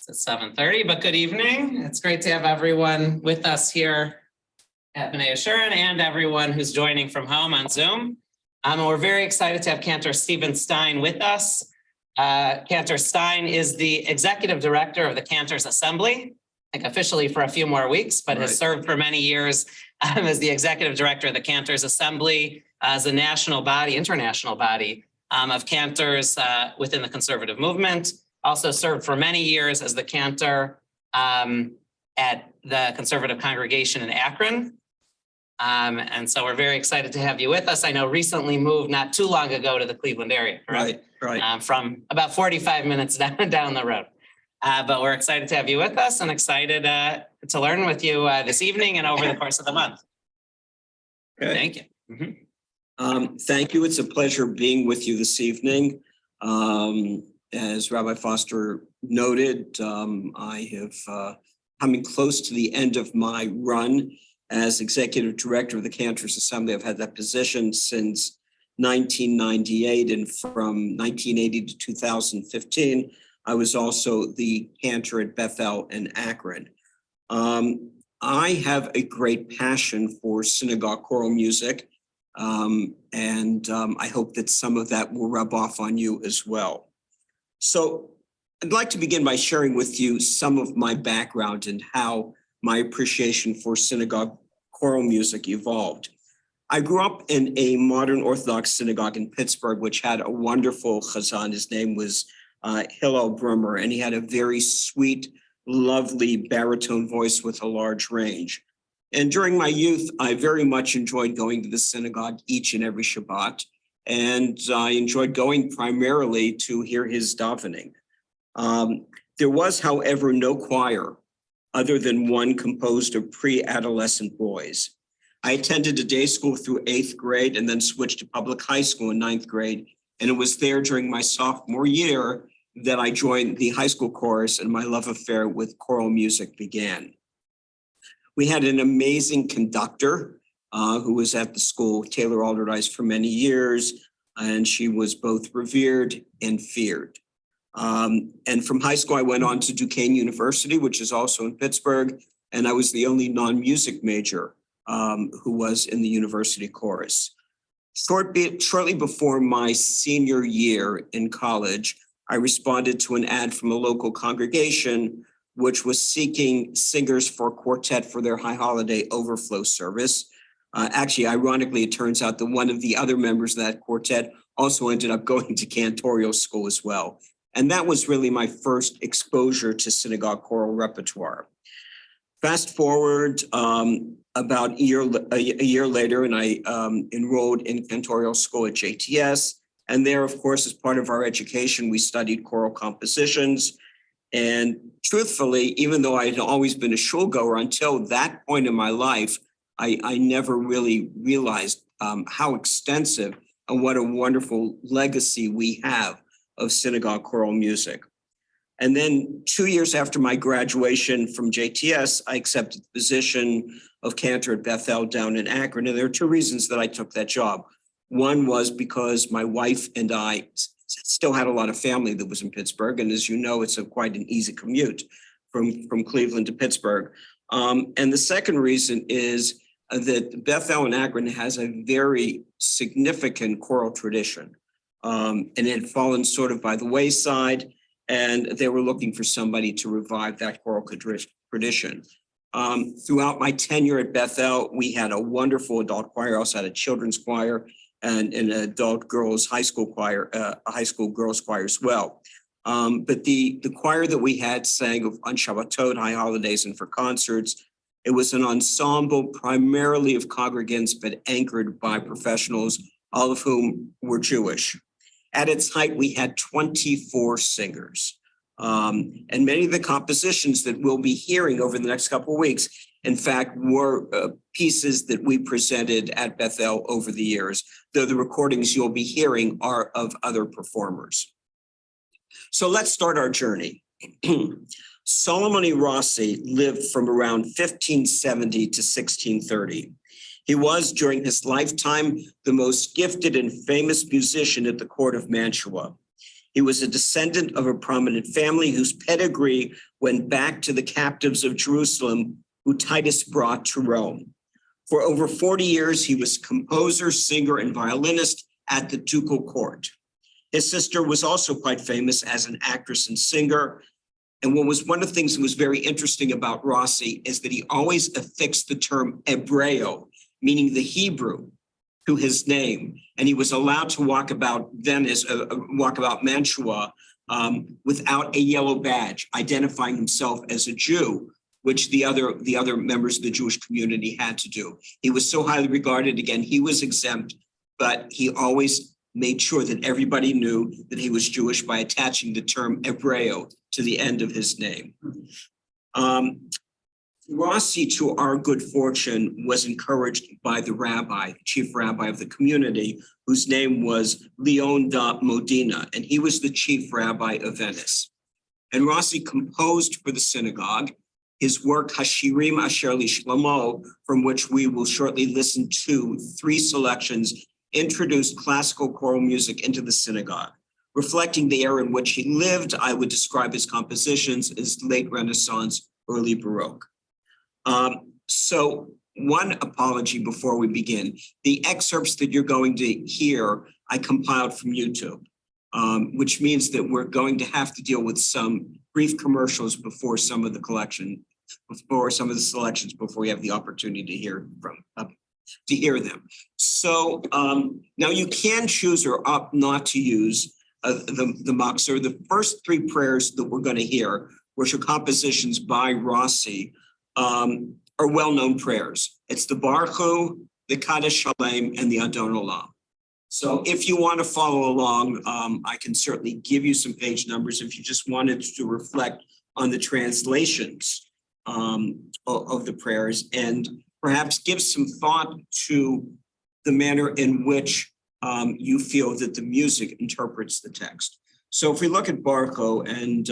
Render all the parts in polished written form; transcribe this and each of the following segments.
It's 7:30, but good evening. It's great to have everyone with us here at B'nai Yeshurun and everyone who's joining from home on Zoom. And we're very excited to have Cantor Stein with us. Cantor Stein is the executive director of the Cantor's Assembly, I think officially for a few more weeks, but has served for many years as the executive director of the Cantor's Assembly as a national body, international body of cantors within the conservative movement. Also served for many years as the cantor at the conservative congregation in Akron. And so we're very excited to have you with us. I know recently moved not too long ago to the Cleveland area, correct? Right. From about 45 minutes down the road. But we're excited to have you with us and excited to learn with you this evening and over the course of the month. Okay. Thank you. Mm-hmm. Thank you. It's a pleasure being with you this evening. As Rabbi Foster noted, I have coming close to the end of my run as executive director of the Cantor's Assembly. I've had that position since 1998, and from 1980 to 2015, I was also the cantor at Bethel and Akron. I have a great passion for synagogue choral music, and I hope that some of that will rub off on you as well. So I'd like to begin by sharing with you some of my background and how my appreciation for synagogue choral music evolved. I grew up in a modern Orthodox synagogue in Pittsburgh, which had a wonderful chazan. His name was Hillel Brummer, and he had a very sweet, lovely baritone voice with a large range. And during my youth, I very much enjoyed going to the synagogue each and every Shabbat. And I enjoyed going primarily to hear his davening. There was, however, no choir other than one composed of pre-adolescent boys. I attended a day school through 8th grade and then switched to public high school in 9th grade. And it was there during my sophomore year that I joined the high school chorus and my love affair with choral music began. We had an amazing conductor who was at the school, Taylor Alderdice, for many years, and she was both revered and feared. And from high school, I went on to Duquesne University, which is also in Pittsburgh, and I was the only non-music major who was in the university chorus. Shortly before my senior year in college, I responded to an ad from a local congregation which was seeking singers for a quartet for their high holiday overflow service. Actually, ironically, it turns out that one of the other members of that quartet also ended up going to cantorial school as well. And that was really my first exposure to synagogue choral repertoire. Fast forward about a year later, and I enrolled in cantorial school at JTS. And there, of course, as part of our education, we studied choral compositions. And truthfully, even though I had always been a shul goer until that point in my life, I never really realized how extensive and what a wonderful legacy we have of synagogue choral music. And then 2 years after my graduation from JTS, I accepted the position of cantor at Bethel down in Akron. And there are two reasons that I took that job. One was because my wife and I still had a lot of family that was in Pittsburgh. And as you know, it's quite an easy commute from Cleveland to Pittsburgh. And the second reason is that Bethel and Akron has a very significant choral tradition. And it had fallen sort of by the wayside, and they were looking for somebody to revive that choral tradition. Throughout my tenure at Bethel, we had a wonderful adult choir. I also had a children's choir and an adult girls high school choir, a high school girls choir as well. But the choir that we had sang on Shabbatot, high holidays, and for concerts. It was an ensemble primarily of congregants, but anchored by professionals, all of whom were Jewish. At its height, we had 24 singers. And many of the compositions that we'll be hearing over the next couple of weeks, in fact, were pieces that we presented at Bethel over the years, though the recordings you'll be hearing are of other performers. So let's start our journey. Solomon Rossi lived from around 1570 to 1630. He was, during his lifetime, the most gifted and famous musician at the court of Mantua. He was a descendant of a prominent family whose pedigree went back to the captives of Jerusalem who Titus brought to Rome. For over 40 years, he was composer, singer, and violinist at the ducal court. His sister was also quite famous as an actress and singer. And what was one of the things that was very interesting about Rossi is that he always affixed the term Hebreo, meaning the Hebrew, to his name. And he was allowed to walk about Venice, walk about Mantua without a yellow badge, identifying himself as a Jew, which the other members of the Jewish community had to do. He was so highly regarded. Again, he was exempt, but he always made sure that everybody knew that he was Jewish by attaching the term Hebreo to the end of his name. Rossi, to our good fortune, was encouraged by the rabbi, chief rabbi of the community, whose name was Leon da Modena, and he was the chief rabbi of Venice. And Rossi composed for the synagogue his work Hashirim Asher Shlomo, from which we will shortly listen to 3 selections, introduced classical choral music into the synagogue. Reflecting the era in which he lived, I would describe his compositions as late Renaissance, early Baroque. So one apology before we begin. The excerpts that you're going to hear, I compiled from YouTube, which means that we're going to have to deal with some brief commercials before some of the selections before we have the opportunity to hear them. So now you can choose or opt not to use the Machzor. The first 3 prayers that we're going to hear, which are compositions by Rossi, are well-known prayers. It's the Baruch Hu, the Kaddish Shalem, and the Adon Olam. So if you want to follow along, I can certainly give you some page numbers if you just wanted to reflect on the translations of the prayers and perhaps give some thought to the manner in which you feel that the music interprets the text. So if we look at Baruch Hu, and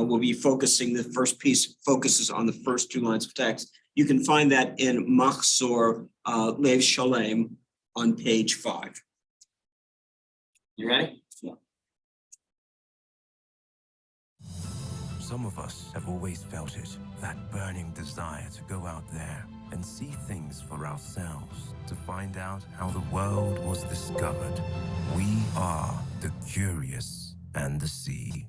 we'll be focusing, the first piece focuses on the first 2 lines of text. You can find that in Machzor Lev Shalem on page 5. You ready? Yeah. Some of us have always felt it, that burning desire to go out there and see things for ourselves, to find out how the world was discovered. We are the curious and the sea.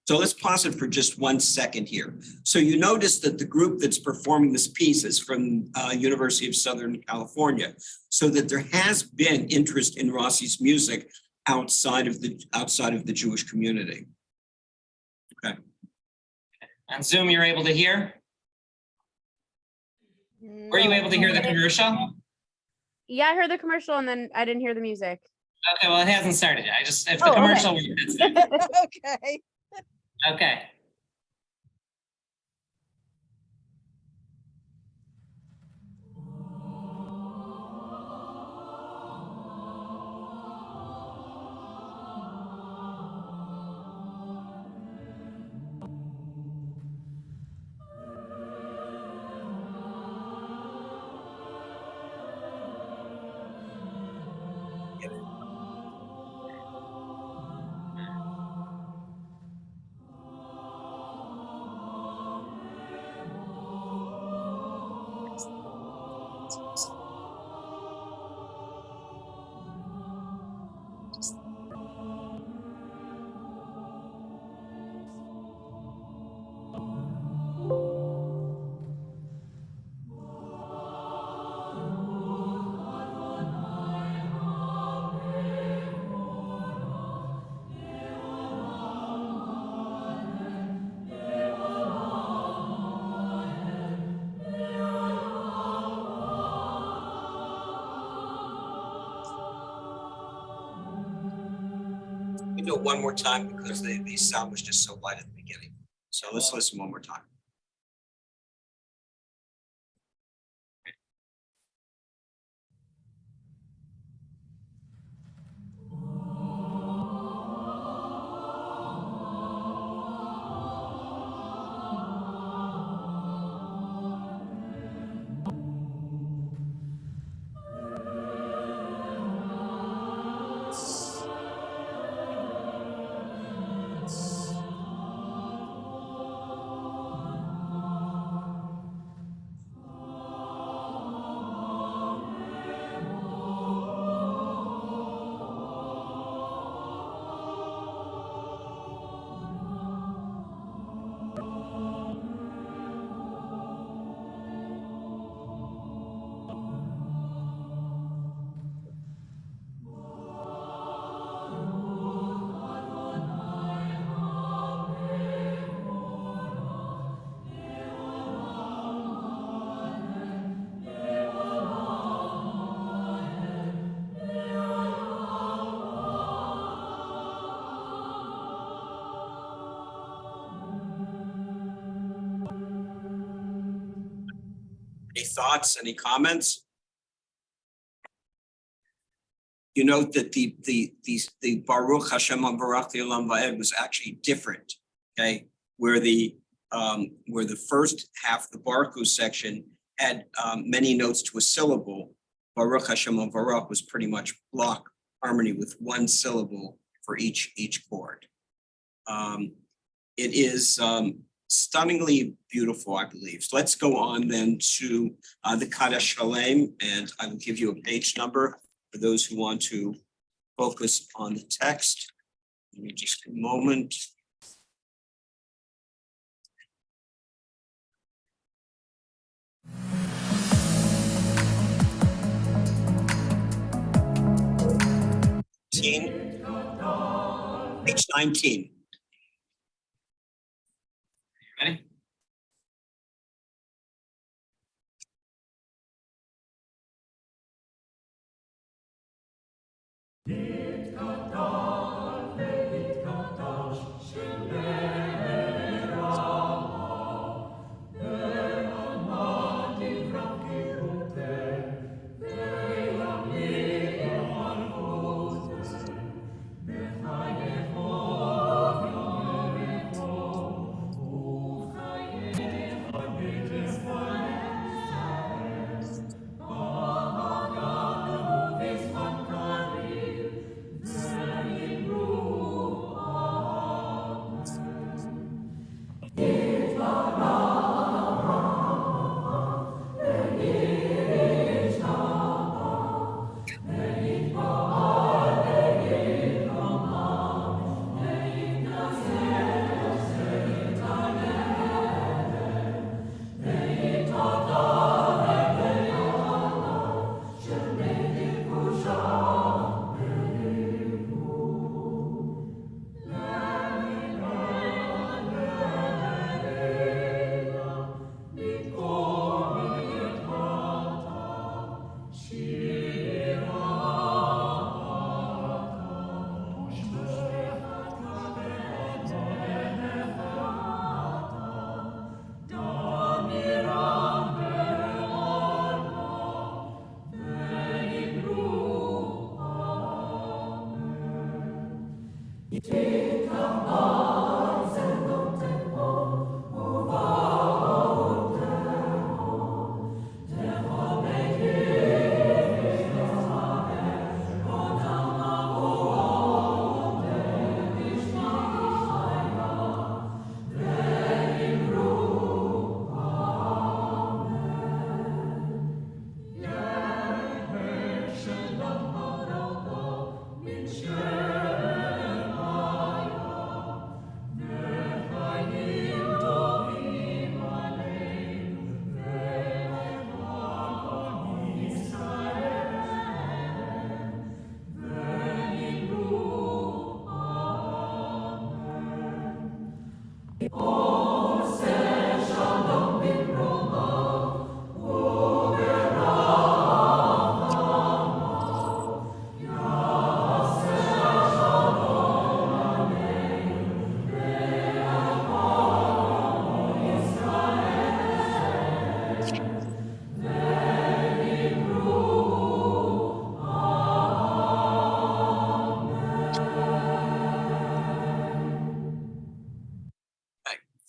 So let's pause it for just 1 second here. So you notice that the group that's performing this piece is from University of Southern California, so that there has been interest in Rossi's music outside of the Jewish community. Okay. On Zoom, you're able to hear? Were you able to hear the commercial? Yeah, I heard the commercial and then I didn't hear the music. Okay, well, it hasn't started yet. If the commercial, Okay. Okay. We do it one more time because the sound was just so light at the beginning. So let's listen one more time. Any thoughts, any comments? You note that the Baruch Hashem Barak Olam Va'ed was actually different, okay? Where the first half, the Baruch section, had many notes to a syllable. Baruch Hashem Barak was pretty much block harmony with one syllable for each chord. It is stunningly beautiful, I believe. So let's go on then to the Kaddish Shalem, and I will give you a page number for those who want to focus on the text. Give me just a moment. Page 19. Ready?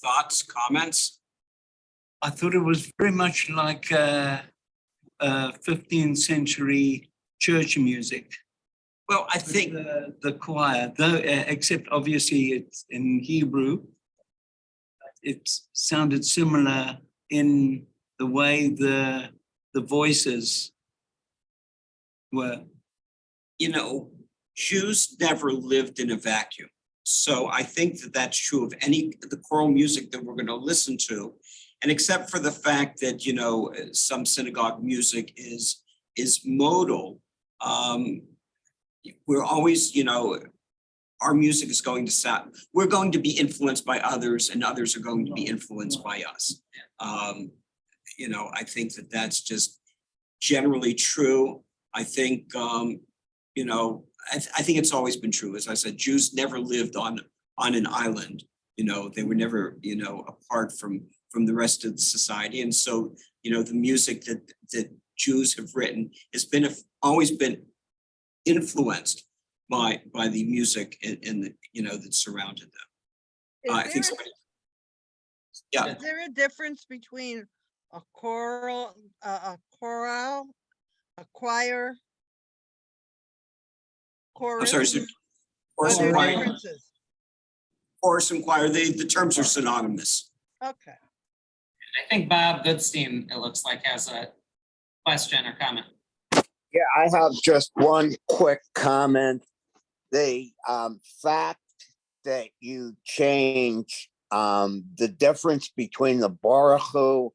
Thoughts, comments? I thought it was very much like 15th century church music. Well, I think The choir, though, except obviously it's in Hebrew, it sounded similar in the way the voices were. you know, Jews never lived in a vacuum. So I think that that's true of the choral music that we're going to listen to. And except for the fact that, you know, some synagogue music is modal, we're always, you know, our music is going to sound, we're going to be influenced by others and others are going to be influenced by us. You know, I think that that's just generally true. I think, you know, I think it's always been true. As I said, Jews never lived on an island. You know, they were never, you know, apart from the rest of the society. And so the music that Jews have written has been always been influenced by the music and that surrounded them. I think somebody. Yeah. Is there a difference between a choral, a choral, a choir? I'm sorry. Chorus? Chorus Are and there choir. differences? Chorus and choir. The terms are synonymous. Okay. I think Bob Goodstein, it looks like, has a question or comment. Yeah, I have just one quick comment. The fact that you change the difference between the Baruch Hu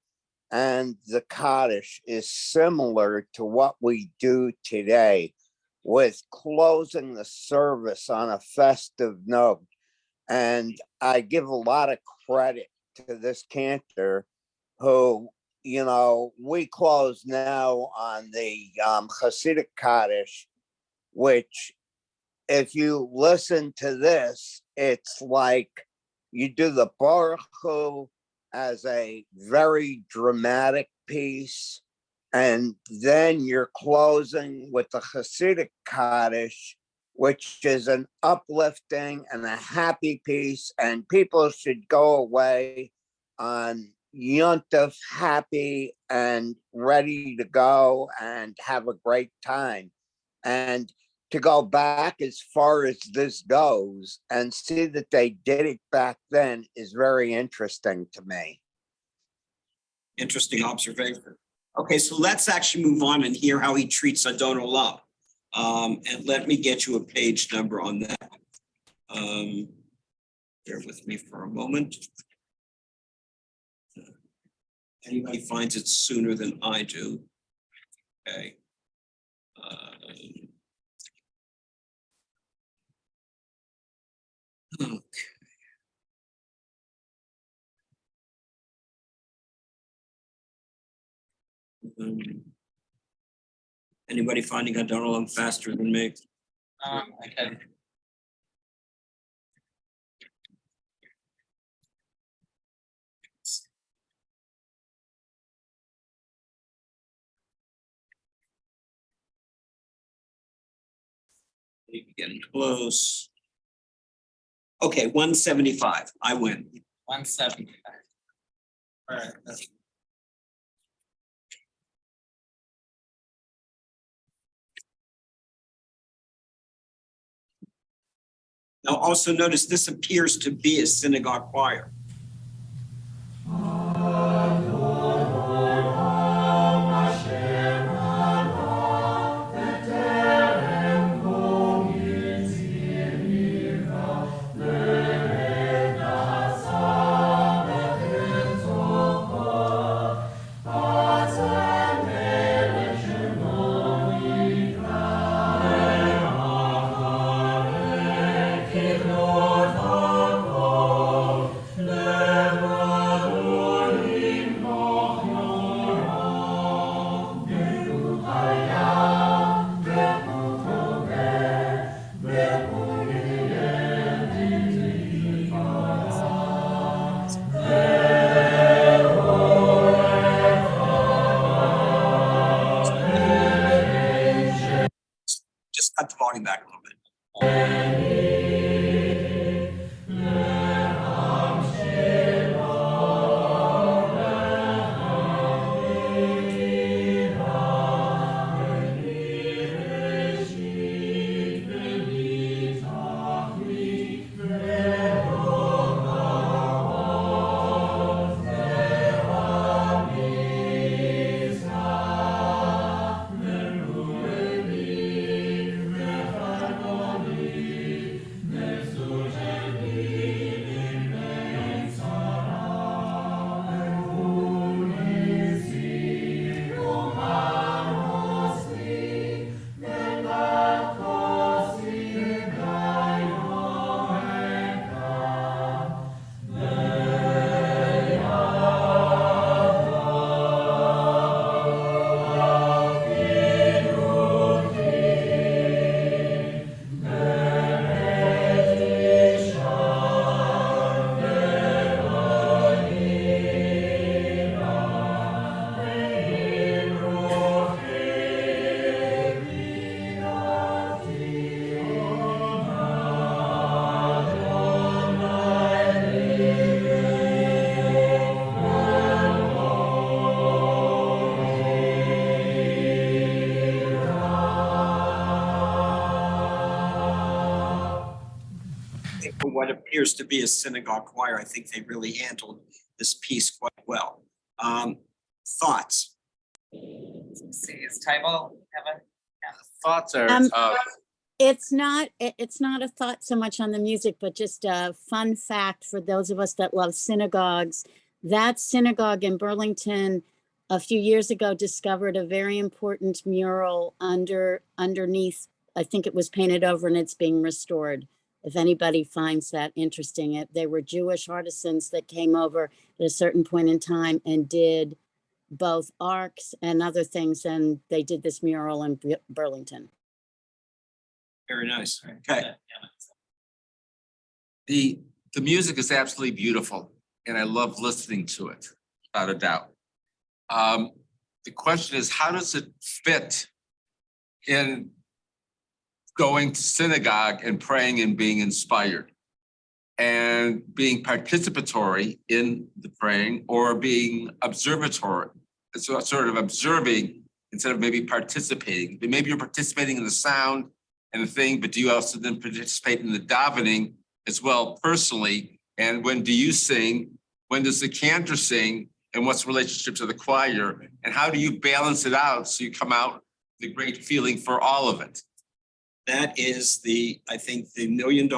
and the Kaddish is similar to what we do today with closing the service on a festive note. And I give a lot of credit to this cantor who, we close now on the Hasidic Kaddish, which if you listen to this, it's like you do the Baruch Hu as a very dramatic piece, and then you're closing with the Hasidic Kaddish, which is an uplifting and a happy piece, and people should go away on Yontif happy and ready to go and have a great time. And to go back as far as this goes and see that they did it back then is very interesting to me. Interesting observation. Okay, so let's actually move on and hear how he treats Adon Olam. And let me get you a page number on that. Bear with me for a moment. Anybody finds it sooner than I do. Okay. Okay. Anybody finding Adon Olam faster than me? I can. Getting close. Okay, 175. I win. 175. All right. Now also notice this appears to be a synagogue choir. Just cut the volume back a little bit. what appears to be a synagogue choir. I think they really handled this piece quite well. Thoughts? Let's see, is Tybal have a? Thoughts are, It's not a thought so much on the music, but just a fun fact for those of us that love synagogues. That synagogue in Burlington a few years ago discovered a very important mural underneath. I think it was painted over and it's being restored. If anybody finds that interesting, they were Jewish artisans that came over at a certain point in time and did both arcs and other things. And they did this mural in Burlington. Very nice. Okay. the music is absolutely beautiful and I love listening to it, without a doubt. The question is, how does it fit in going to synagogue and praying and being inspired and being participatory in the praying, or being observatory, so sort of observing instead of maybe participating? But maybe you're participating in the sound and the thing, but do you also then participate in the davening as well personally? And when do you sing? When does the cantor sing? And what's the relationship to the choir? And how do you balance it out so you come out with a great feeling for all of it? That is I think the $1 million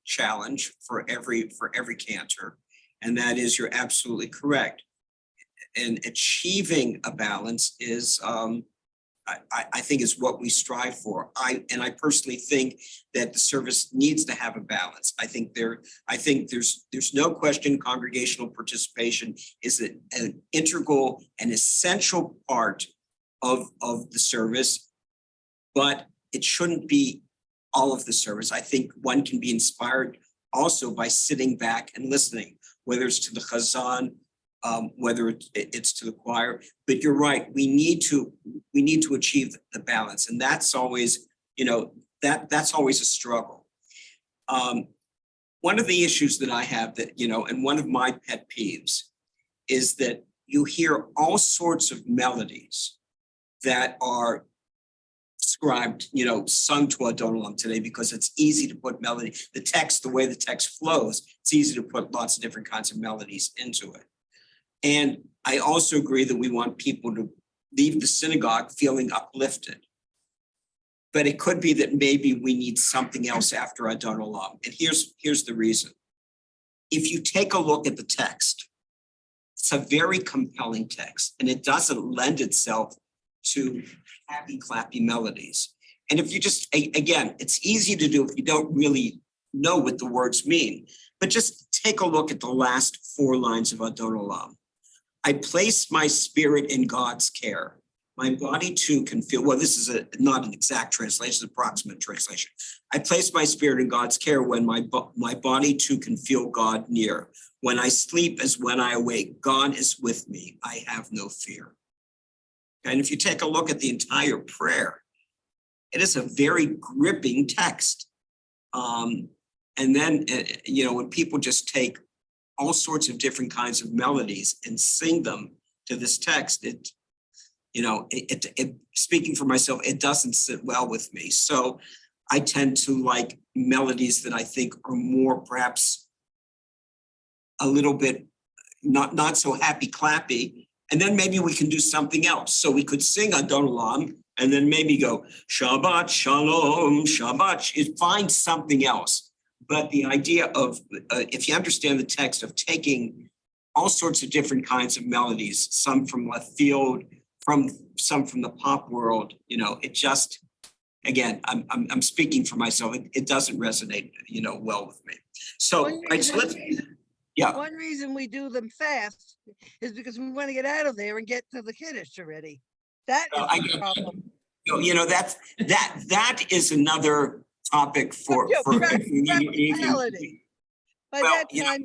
challenge for every cantor. And that is, you're absolutely correct. And achieving a balance is, I think, is what we strive for. I personally think that the service needs to have a balance. I think there's no question congregational participation is an integral and essential part of the service, but it shouldn't be all of the service. I think one can be inspired also by sitting back and listening, whether it's to the chazan, whether it's to the choir. But you're right, we need to achieve the balance, and that's always, that's always a struggle. One of the issues that I have that, and one of my pet peeves is that you hear all sorts of melodies that are scribed, sung to Adon today, because it's easy to put melody, the way the text flows, it's easy to put lots of different kinds of melodies into it. And I also agree that we want people to leave the synagogue feeling uplifted. But it could be that maybe we need something else after Adon Olam. And here's the reason. If you take a look at the text, it's a very compelling text, and it doesn't lend itself to happy, clappy melodies. And if you just, again, it's easy to do if you don't really know what the words mean, but just take a look at the last 4 lines of Adon Olam. I place my spirit in God's care. My body too can feel, well, this is not an exact translation, it's an approximate translation. I place my spirit in God's care when my body too can feel God near. When I sleep as when I awake, God is with me. I have no fear. And if you take a look at the entire prayer, it is a very gripping text. And then, when people just take all sorts of different kinds of melodies and sing them to this text, speaking for myself, it doesn't sit well with me. So I tend to like melodies that I think are more, perhaps a little bit not so happy clappy. And then maybe we can do something else. So we could sing Adon Olam and then maybe go Shabbat Shalom, Shabbat, find something else. But the idea of, if you understand the text, of taking all sorts of different kinds of melodies, some from left field, some from the pop world, it just, again, I'm speaking for myself. It doesn't resonate, well with me. So, One reason we do them fast is because we want to get out of there and get to the Kiddush already. That is the problem. That is another topic for practicality. By that time,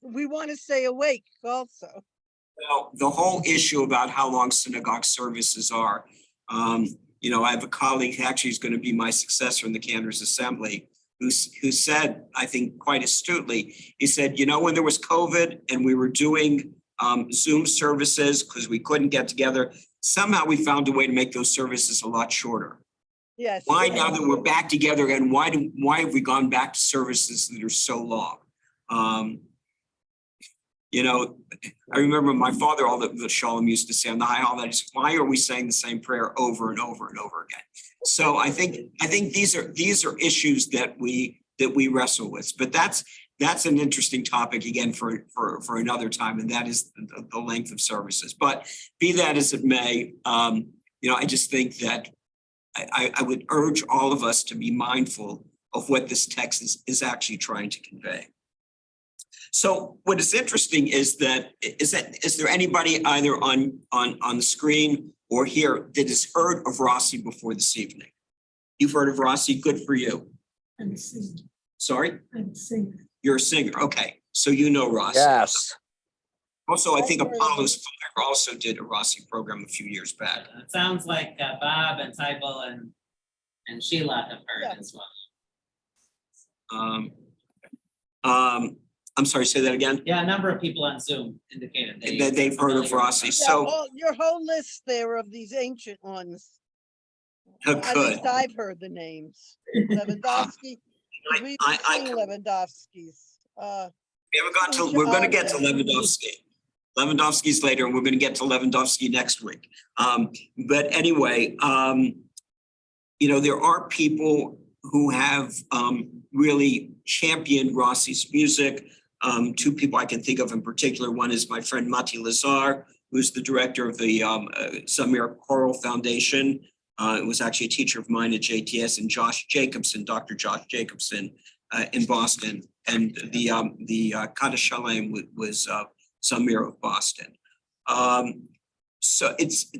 we want to stay awake also. Well, the whole issue about how long synagogue services are, I have a colleague who actually is going to be my successor in the Cantor's Assembly, who said, I think quite astutely, he said, when there was COVID and we were doing Zoom services because we couldn't get together, somehow we found a way to make those services a lot shorter. Yes. Why now that we're back together again, why have we gone back to services that are so long? You know, I remember my father, all the Shalom used to say on the high holiday, why are we saying the same prayer over and over and over again? So I think these are issues that we wrestle with, but that's an interesting topic again for another time, and that is the length of services. But be that as it may, you know, I just think that I would urge all of us to be mindful of what this text is actually trying to convey. So what is interesting is there anybody either on the screen or here that has heard of Rossi before this evening? You've heard of Rossi, good for you. I'm a singer. Sorry? I'm a singer. You're a singer, okay, so you know Rossi. Yes. Also, I think I've heard of Apollo's Fire also did a Rossi program a few years back. It sounds like Bob and Tybal and Sheila have heard Yeah. as well. I'm sorry, say that again? Yeah, a number of people on Zoom indicated That they've heard of Rossi, Yeah, so your whole list there of these ancient ones. At good. least I've heard the names. Lewandowski. 'Cause We've seen Lewandowski's. We haven't gotten to, we're gonna get to Lewandowski. Lewandowski's later, and we're gonna get to Lewandowski next week. But anyway, you know, there are people who have really championed Rossi's music. Two people I can think of in particular. One is my friend Mati Lazar, who's the director of the Samir Choral Foundation. It was actually a teacher of mine at JTS, and Josh Jacobson, Dr. Josh Jacobson in Boston. And the Kaddish Shalem was Samir of Boston. So it's,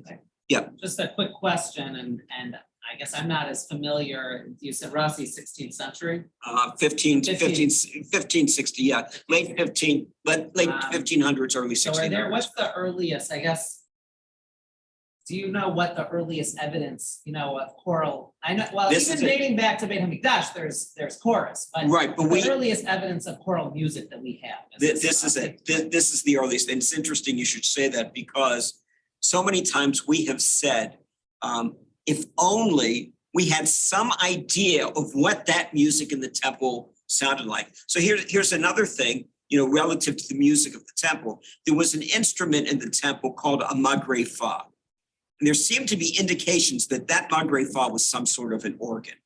yeah. Just a quick question, and I guess I'm not as familiar. You said Rossi 16th century? 1560, yeah, late 1500s, early So are there, 1600s. what's the earliest, I guess? Do you know what the earliest evidence, you know, of choral? I know, well, This even is dating back to Beit HaMikdash, there's chorus, but Right, but the earliest evidence of choral music that we have. this is it. This is the earliest, and it's interesting you should say that, because so many times we have said, if only we had some idea of what that music in the temple sounded like. So here's another thing, you know, relative to the music of the temple. There was an instrument in the temple called a magre fa. And there seemed to be indications that magre fa was some sort of an organ.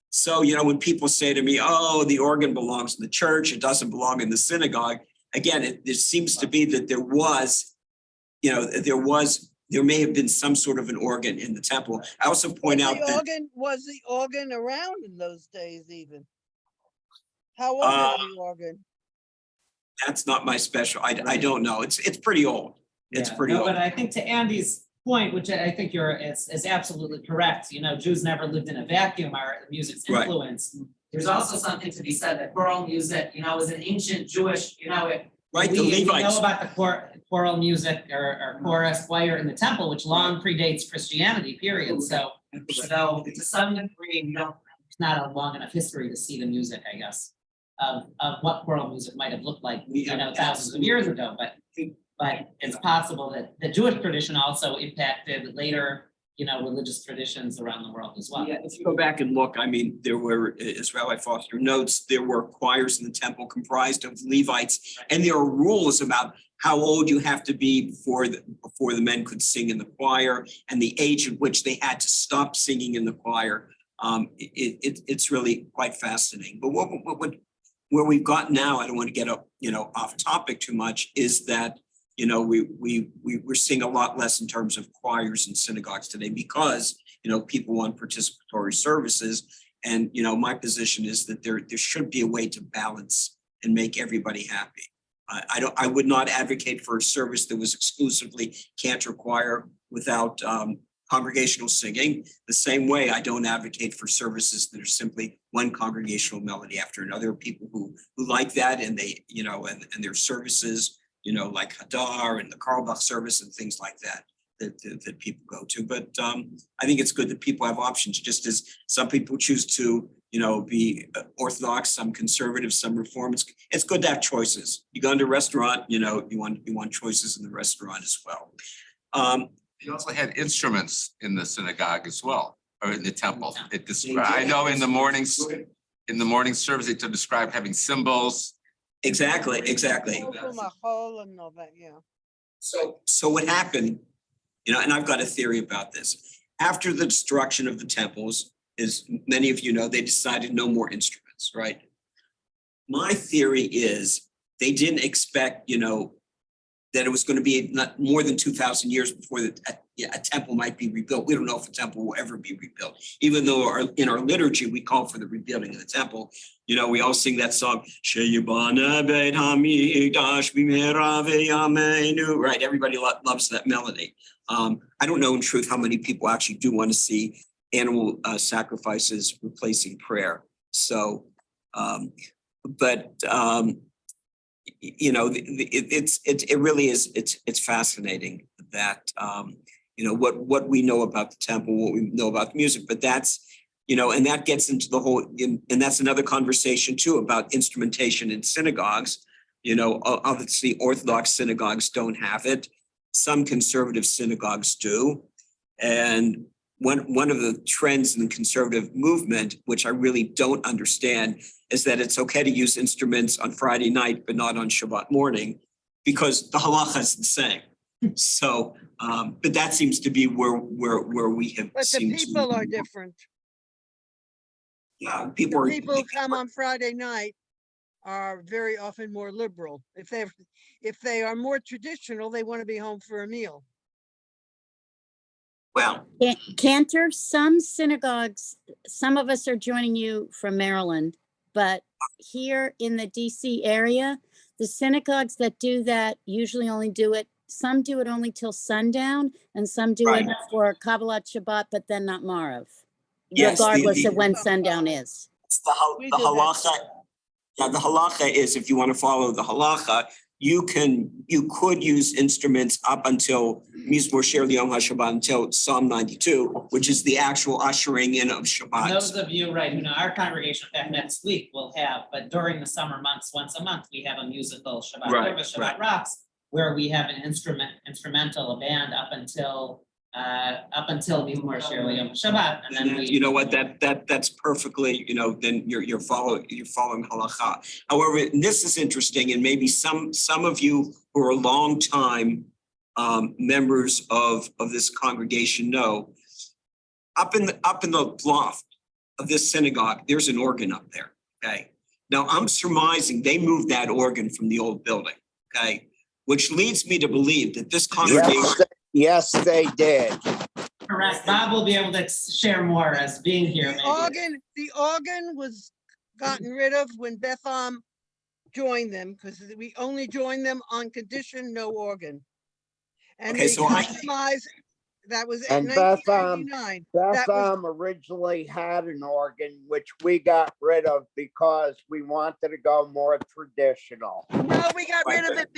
So, you know, when people say to me, oh, the organ belongs in the church, it doesn't belong in the synagogue. Again, it seems to be that there was, you know, there may have been some sort of an organ in the temple. I also point out that Was the organ around in those days even? How old is the organ? that's not my special. I don't know. It's pretty old. It's Yeah, pretty no, old. But I think to Andy's point, which I think is absolutely correct, you know, Jews never lived in a vacuum, our music's Right. influence. There's also something to be said that choral music, you know, is an ancient Jewish, you know, Right, the we Levites. know about the choral music or chorus choir in the temple, which long predates Christianity, period. So to some degree, it's not a long enough history to see the music, I guess, of what choral music might have looked like, you know, thousands of years ago, but it's possible that the Jewish tradition also impacted later, you know, religious traditions around the world as well. Yeah, if you go back and look, I mean, there were, as Rabbi Foster notes, there were choirs in the temple comprised of Levites, and there are rules about how old you have to be before the men could sing in the choir, and the age at which they had to stop singing in the choir. It's really quite fascinating. But where we've got now, I don't want to get up, you know, off topic too much, is that, you know, we're seeing a lot less in terms of choirs in synagogues today, because, you know, people want participatory services. And, you know, my position is that there should be a way to balance and make everybody happy. I would not advocate for a service that was exclusively cantor choir without congregational singing. The same way I don't advocate for services that are simply one congregational melody after another. People who like that, and they, you know, and their services, you know, like Hadar and the Carlebach service and things like that people go to. But I think it's good that people have options, just as some people choose to, you know, be Orthodox, some conservative, some Reform. It's good to have choices. You go into a restaurant, you know, you want choices in the restaurant as well. They also had instruments in the synagogue as well, or in the temple. It described, I know in the mornings, service, they describe having cymbals. Exactly. Mahol and all that, yeah. So what happened, and I've got a theory about this. After the destruction of the temples, as many of you know, they decided no more instruments, right? My theory is they didn't expect, that it was going to be not more than 2,000 years before a temple might be rebuilt. We don't know if a temple will ever be rebuilt, even though in our liturgy, we call for the rebuilding of the temple. We all sing that song, right? Everybody loves that melody. I don't know in truth how many people actually do want to see animal sacrifices replacing prayer. So, it really is, it's fascinating that, what we know about the temple, what we know about the music, but that's, and that gets into the whole, and that's another conversation too about instrumentation in synagogues. Obviously Orthodox synagogues don't have it. Some conservative synagogues do. And one of the trends in the conservative movement, which I really don't understand, is that it's okay to use instruments on Friday night, but not on Shabbat morning, because the halacha is the same. So, but that seems to be where we have. But the people are different. Yeah, People who come on Friday night are very often more liberal. If they are more traditional, they want to be home for a meal. Well, Cantor, some synagogues, some of us are joining you from Maryland, but here in the DC area, the synagogues that do that usually only do it, some do it only till sundown, and some do it for Kabbalat Shabbat, but then not Marav, regardless of when sundown is. The halacha, the halacha is, if you want to follow the halacha, you could use instruments up until Mizmor Shir L'Yom HaShabbat, until Psalm 92, which is the actual ushering in of Shabbat. Those of you, right, who know our congregation, in fact, next week we'll have, but during the summer months, once a month, we have a musical Shabbat service, Shabbat Rocks, where we have an instrumental, a band up until Mizmor Shir L'Yom HaShabbat, and then we. You know what? That's perfectly. Then you're following halacha. However, this is interesting, and maybe some of you who are long time members of this congregation know. Up in the loft of this synagogue, there's an organ up there. Okay. Now I'm surmising they moved that organ from the old building. Okay, which leads me to believe that this congregation. Yes, they did. Correct. Bob will be able to share more as being here. The organ was gotten rid of when Betham joined them, because we only joined them on condition no organ. And okay, they compromised. That was in 1999. Betham originally had an organ, which we got rid of because we wanted to go more traditional. No, we got rid of it.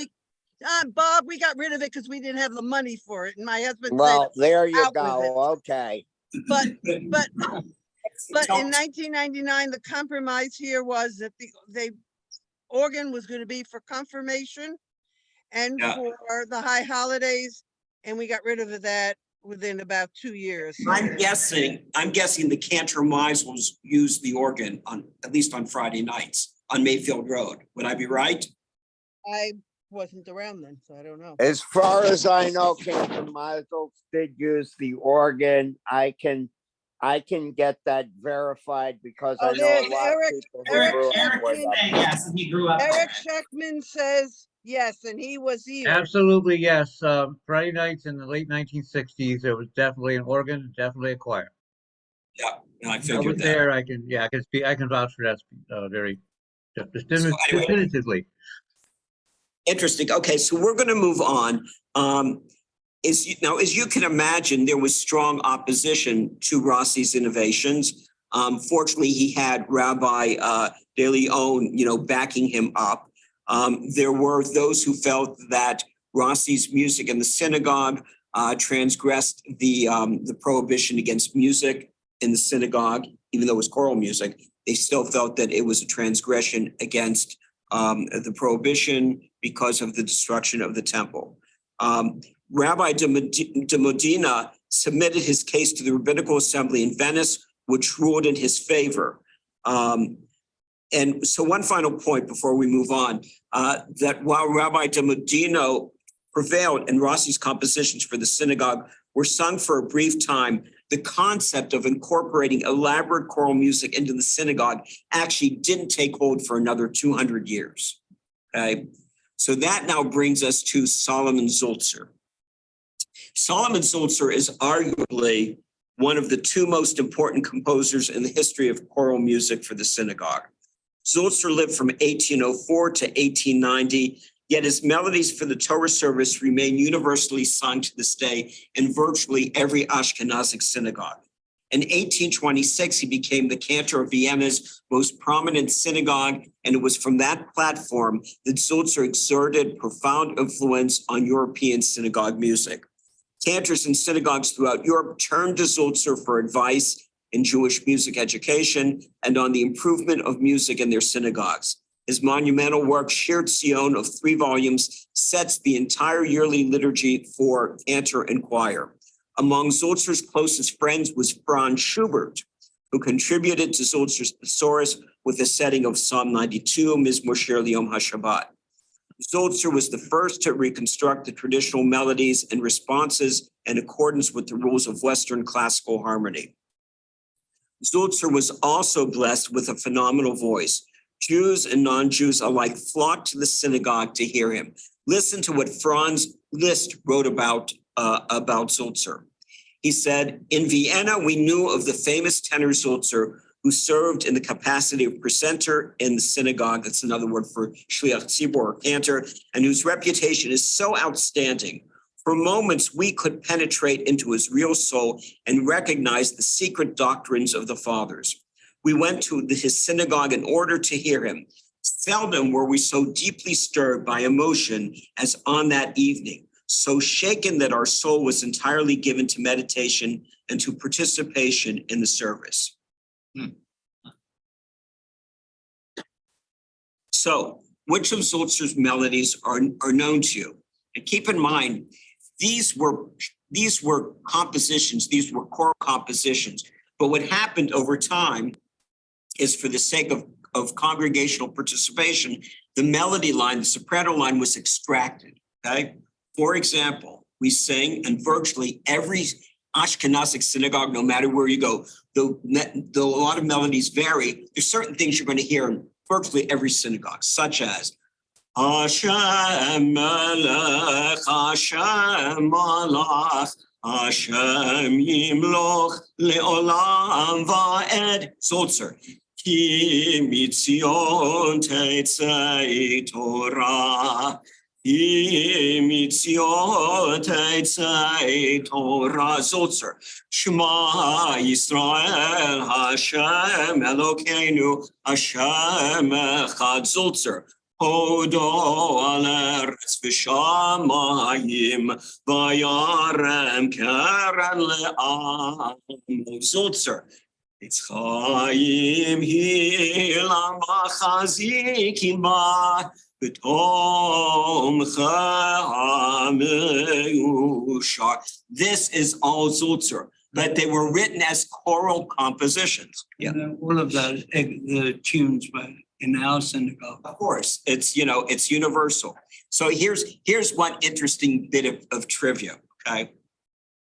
Bob, we got rid of it because we didn't have the money for it. And my husband said, there you go. Okay. But in 1999, the compromise here was that the organ was going to be for confirmation and for the high holidays. And we got rid of that within about 2 years. I'm guessing the Cantor Meisels used the organ at least on Friday nights on Mayfield Road. Would I be right? I wasn't around then, so I don't know. As far as I know, Cantor Meisels did use the organ. I can get that verified because I know a lot of people he grew up. Eric Sheckman says yes, and he was here. Absolutely, yes. Friday nights in the late 1960s, there was definitely an organ, definitely a choir. Yeah, no, I figured I was that. there. I can vouch for that very definitively. Interesting. Okay, so we're going to move on. As you can imagine, there was strong opposition to Rossi's innovations. Fortunately, he had Rabbi De Leon, backing him up. There were those who felt that Rossi's music in the synagogue transgressed the prohibition against music in the synagogue, even though it was choral music. They still felt that it was a transgression against the prohibition because of the destruction of the temple. Rabbi de Modena submitted his case to the Rabbinical Assembly in Venice, which ruled in his favor. And so one final point before we move on, that while Rabbi de Modena prevailed and Rossi's compositions for the synagogue were sung for a brief time, the concept of incorporating elaborate choral music into the synagogue actually didn't take hold for another 200 years. Okay, so that now brings us to Solomon Zulzer. Solomon Zulzer is arguably one of the two most important composers in the history of choral music for the synagogue. Zulzer lived from 1804 to 1890, yet his melodies for the Torah service remain universally sung to this day in virtually every Ashkenazic synagogue. In 1826, he became the cantor of Vienna's most prominent synagogue, and it was from that platform that Zulzer exerted profound influence on European synagogue music. Cantors in synagogues throughout Europe turned to Zulzer for advice in Jewish music education and on the improvement of music in their synagogues. His monumental work, Shir Tzion, of 3 volumes, sets the entire yearly liturgy for cantor and choir. Among Zulzer's closest friends was Franz Schubert, who contributed to Zulzer's thesaurus with a setting of Psalm 92, Mizmor Shir L'Yom HaShabbat. Zulzer was the first to reconstruct the traditional melodies and responses in accordance with the rules of Western classical harmony. Zulzer was also blessed with a phenomenal voice. Jews and non-Jews alike flocked to the synagogue to hear him. Listen to what Franz Liszt wrote about Zulzer. He said, "In Vienna, we knew of the famous tenor Zulzer, who served in the capacity of precentor in the synagogue," that's another word for shliach tzibor or cantor, "and whose reputation is so outstanding. For moments, we could penetrate into his real soul and recognize the secret doctrines of the fathers. We went to his synagogue in order to hear him. Seldom were we so deeply stirred by emotion as on that evening, so shaken that our soul was entirely given to meditation and to participation in the service." So, which of Zulzer's melodies are known to you? And keep in mind, these were compositions, these were choral compositions. But what happened over time is, for the sake of congregational participation, the melody line, the soprano line, was extracted, okay? For example, we sing in virtually every Ashkenazic synagogue, no matter where you go, though a lot of melodies vary, there's certain things you're going to hear in virtually every synagogue, such as Hashem Melech, Hashem Malach, Hashem Yimloch Le'olam Va'ed. Zulzer. Ki mitzion teitzei Torah, ki mitzion teitzei Torah. Zulzer. Shema Yisrael, Hashem Elokeinu, Hashem Echad. Zulzer. Hodo al eretz v'shamayim, vayarem keren le'am. Zulzer. It's Chaim Hilam Chazikim Ba B'tom Cha'ameushar. This is all Zulzer, but they were written as choral compositions. Yeah, All of those, the tunes were in our synagogue. of course, it's universal. So here's one interesting bit of trivia, okay?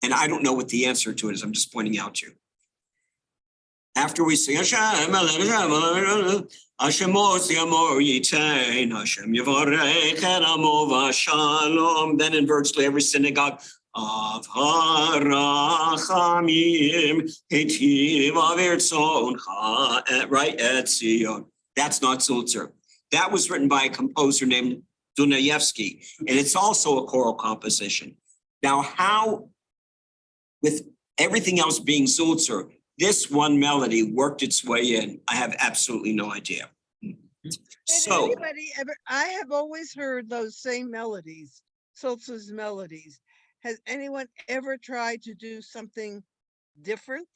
And I don't know what the answer to it is. I'm just pointing out to you. After we sing Hashem, then in virtually every synagogue, Av harachamim hetiv avirtzoncha, right? Et Zion. That's not Zulzer. That was written by a composer named Dunayevsky, and it's also a choral composition. Now, how, with everything else being Zulzer, this one melody worked its way in, I have absolutely no idea. Did So, anybody ever, I have always heard those same melodies, Sulzer's melodies. Has anyone ever tried to do something different?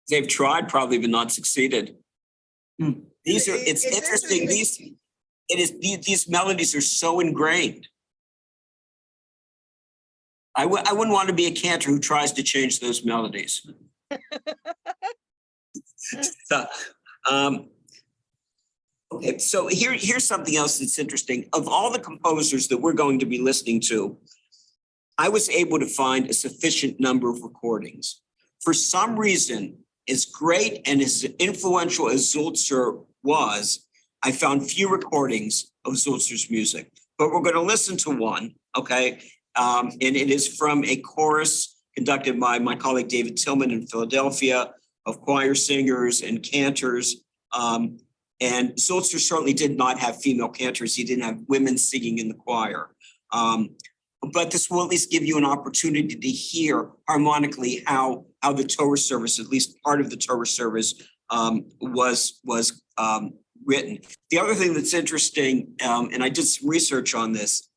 they've tried probably, but not succeeded. These are, it's interesting. These melodies are so ingrained. I wouldn't want to be a cantor who tries to change those melodies. So, okay, so here's something else that's interesting. Of all the composers that we're going to be listening to, I was able to find a sufficient number of recordings. For some reason, as great and as influential as Sulzer was, I found few recordings of Sulzer's music. But we're going to listen to one, okay? And it is from a chorus conducted by my colleague David Tillman in Philadelphia, of choir singers and cantors. And Sulzer certainly did not have female cantors. He didn't have women singing in the choir. But this will at least give you an opportunity to hear harmonically how the Torah service, at least part of the Torah service, was written. The other thing that's interesting, and I did some research on this,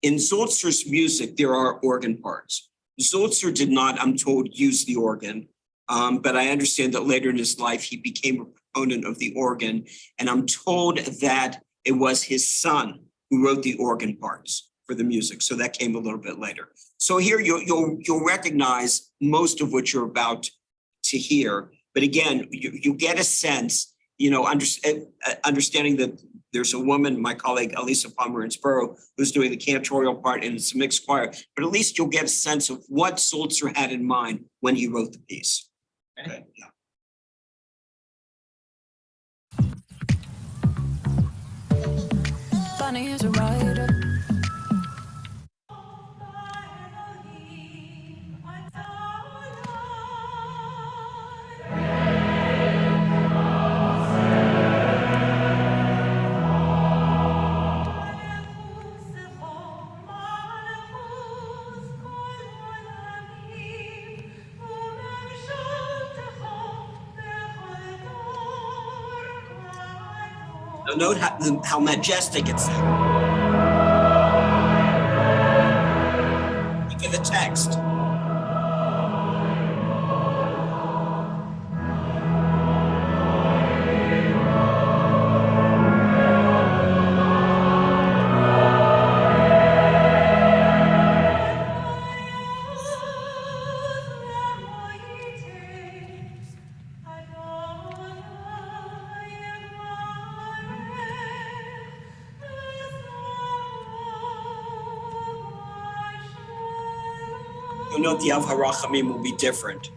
in Sulzer's music, there are organ parts. Sulzer did not, I'm told, use the organ, but I understand that later in his life, he became a proponent of the organ. And I'm told that it was his son who wrote the organ parts for the music. So that came a little bit later. So here you'll recognize most of what you're about to hear. But again, you get a sense, understanding that there's a woman, my colleague Elisa Pomerantz-Burrow, who's doing the cantorial part, and it's a mixed choir. But at least you'll get a sense of what Sulzer had in mind when he wrote the piece. Okay. Yeah. Funny as a writer. Now note how majestic it sounds. Look at the text. You'll note the Av HaRachamim will be different.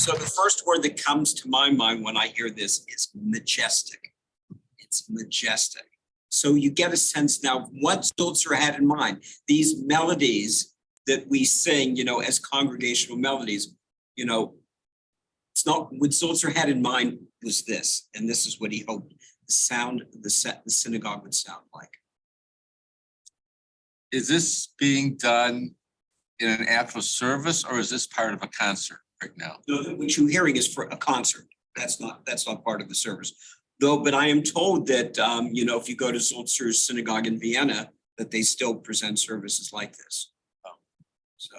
So the first word that comes to my mind when I hear this is majestic. It's majestic. So you get a sense now of what Sulzer had in mind. These melodies that we sing, as congregational melodies, it's not what Sulzer had in mind was this, and this is what he hoped the synagogue would sound like. Is this being done in an actual service, or is this part of a concert right now? No, what you're hearing is for a concert. That's not part of the service. Though, but I am told that, if you go to Sulzer's synagogue in Vienna, that they still present services like this. So.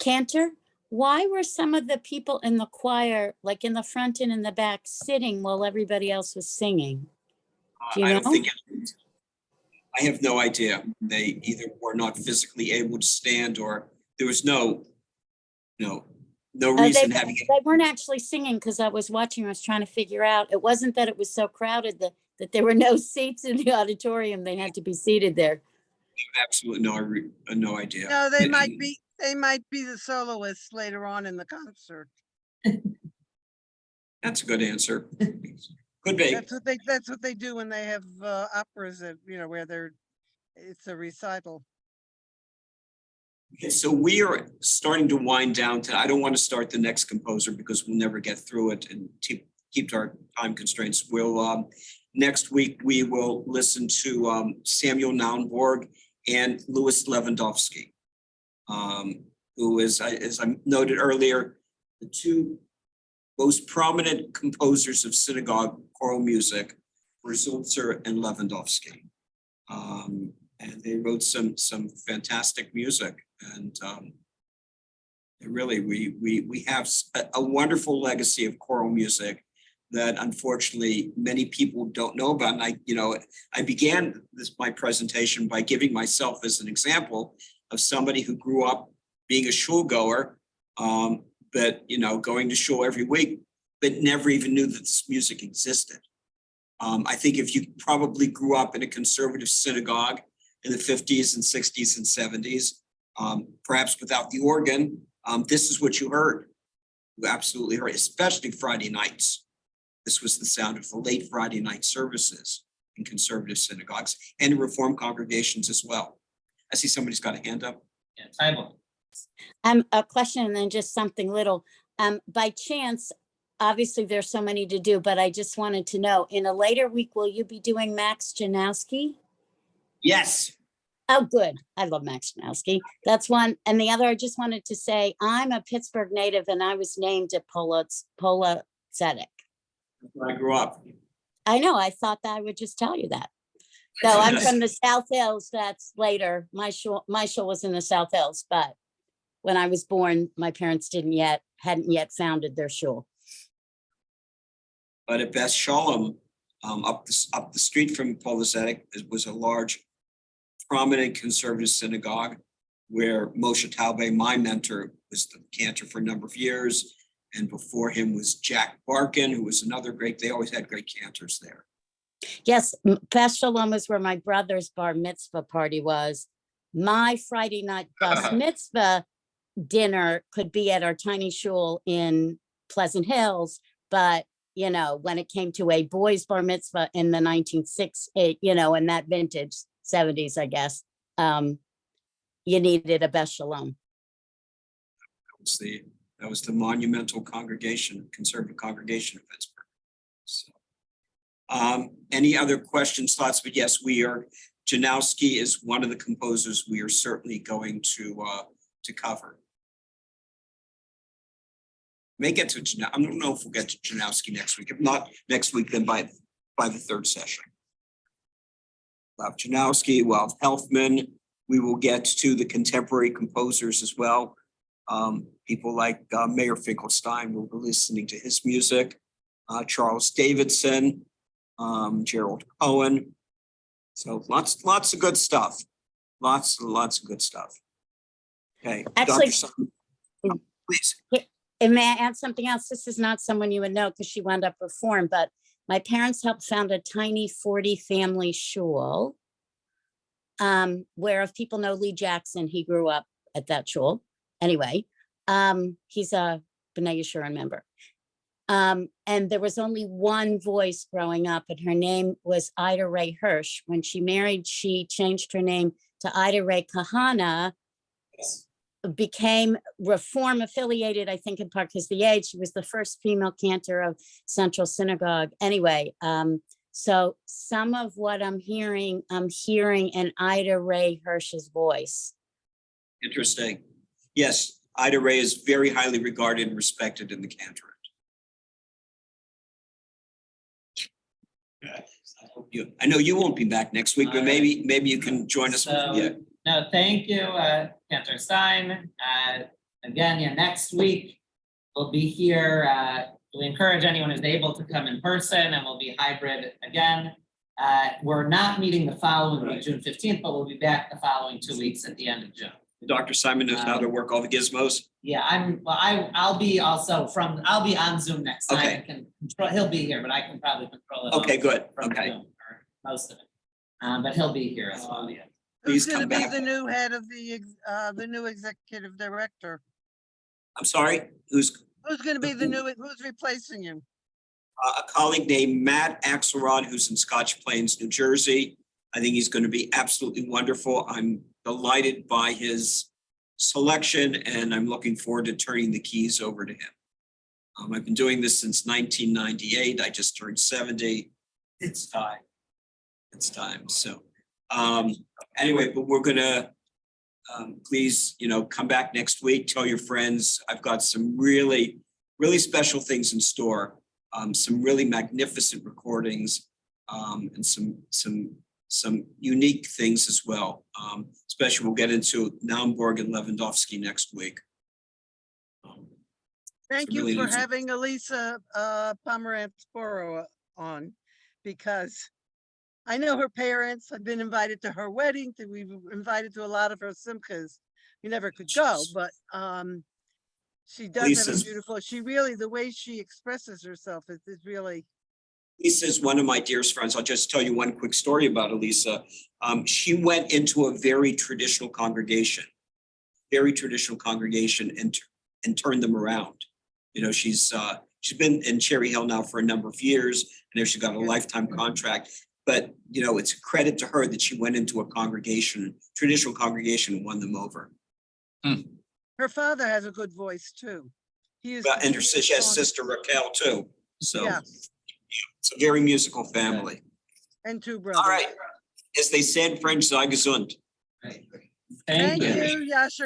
Cantor, why were some of the people in the choir, like in the front and in the back, sitting while everybody else was singing? Do you know? I have no idea. They either were not physically able to stand, or there was no reason having it. They weren't actually singing, because I was watching, I was trying to figure out, it wasn't that it was so crowded that there were no seats in the auditorium. They had to be seated there. Absolutely no idea. No, they might be the soloists later on in the concert. That's a good answer. Could be. That's what they do when they have operas that, where it's a recital. Okay, so we are starting to wind down I don't want to start the next composer because we'll never get through it and keep our time constraints. We'll next week we will listen to Samuel Naunborg and Louis Lewandowski, who is, as I noted earlier, the two most prominent composers of synagogue choral music were Sulzer and Lewandowski. And they wrote some fantastic music, and really we have a wonderful legacy of choral music that unfortunately many people don't know about. And I began my presentation by giving myself as an example of somebody who grew up being a shul goer, but going to shul every week, but never even knew that this music existed. I think if you probably grew up in a conservative synagogue in the 50s and 60s and 70s, perhaps without the organ, this is what you heard. You absolutely heard, especially Friday nights. This was the sound of the late Friday night services in conservative synagogues and in Reform congregations as well. I see somebody's got a hand up. Yeah, Tybal. A question and then just something little. By chance, obviously there's so many to do, but I just wanted to know, in a later week, will you be doing Max Janowski? Yes. Oh, good. I love Max Janowski. That's one. And the other, I just wanted to say, I'm a Pittsburgh native and I was named at Pola Tzedek. Where I grew up. I know. I thought that I would just tell you that. So I'm from the South Hills. That's later. My shul was in the South Hills, but when I was born, my parents hadn't yet founded their shul. But at Beth Shalom, up the street from Pola Tzedek, was a large, prominent conservative synagogue where Moshe Taube, my mentor, was the cantor for a number of years. And before him was Jack Barkin, who was another great, they always had great cantors there. Yes, Beth Shalom is where my brother's bar mitzvah party was. My Friday night bus mitzvah dinner could be at our tiny shul in Pleasant Hills, but when it came to a boys bar mitzvah in the 1960s, in that vintage 70s, I guess, you needed a Beth Shalom. That was the monumental conservative congregation of Pittsburgh. So, any other questions, thoughts? But yes, Janowski is one of the composers we are certainly going to cover. May get to Janowski. I don't know if we'll get to Janowski next week. If not next week, then by the third session. We'll have Janowski, we'll have Helfman. We will get to the contemporary composers as well. People like Mayor Finkelstein, we'll be listening to his music. Charles Davidson, Gerald Cohen. So lots of good stuff. Lots of good stuff. Okay. Actually, please. And may I add something else? This is not someone you would know because she wound up reformed, but my parents helped found a tiny 40 family shul, where if people know Lee Jackson, he grew up at that shul. Anyway, he's a B'nai Yeshurun member. And there was only one voice growing up, and her name was Ida Ray Hirsch. When she married, she changed her name to Ida Ray Kahana, became Reform affiliated, I think in part because the age. She was the first female cantor of Central Synagogue. Anyway, so some of what I'm hearing in Ida Ray Hirsch's voice. Interesting. Yes, Ida Ray is very highly regarded and respected in the Cantor. I know you won't be back next week, but maybe you can join us. So, Yeah. No, thank you, Cantor Stein. Again, next week we'll be here. We encourage anyone who's able to come in person, and we'll be hybrid again. We're not meeting the following week, June 15th, but we'll be back the following 2 weeks at the end of June. Dr. Simon knows how to work all the gizmos. Yeah, I'll be also I'll be on Zoom next time. Okay. I can control, he'll be here, but I can probably control it. Okay, good. From Okay. Zoom, or most of it. But he'll be here as well. Yeah. Who's Please gonna come be back. the new head of the new executive director? I'm sorry, who's Who's gonna be who's replacing you? a colleague named Matt Axelrod, who's in Scotch Plains, New Jersey. I think he's going to be absolutely wonderful. I'm delighted by his selection, and I'm looking forward to turning the keys over to him. I've been doing this since 1998. I just turned 70. It's time. It's time. So anyway, but we're gonna please, come back next week. Tell your friends. I've got some really, really special things in store. Some really magnificent recordings, and some unique things as well. Especially we'll get into Naumburg and Lewandowski next week. Thank It's you really for easy. having Elisa Pomerantz-Borough on, because I know her parents. I've been invited to her wedding. We've invited to a lot of her simchas. We never could go, but she does have Lisa's- a beautiful. She really, the way she expresses herself is really. Lisa is one of my dearest friends. I'll just tell you one quick story about Elisa. She went into a very traditional congregation and turned them around. She's been in Cherry Hill now for a number of years, and she's got a lifetime contract. But, it's a credit to her that she went into a traditional congregation, and won them over. Her father has a good voice too. He is. And she has sister Raquel too. So Yeah. it's a very musical family. And two brothers. All right. As they said in French, sei gesund. Great. Thank you, Yasha.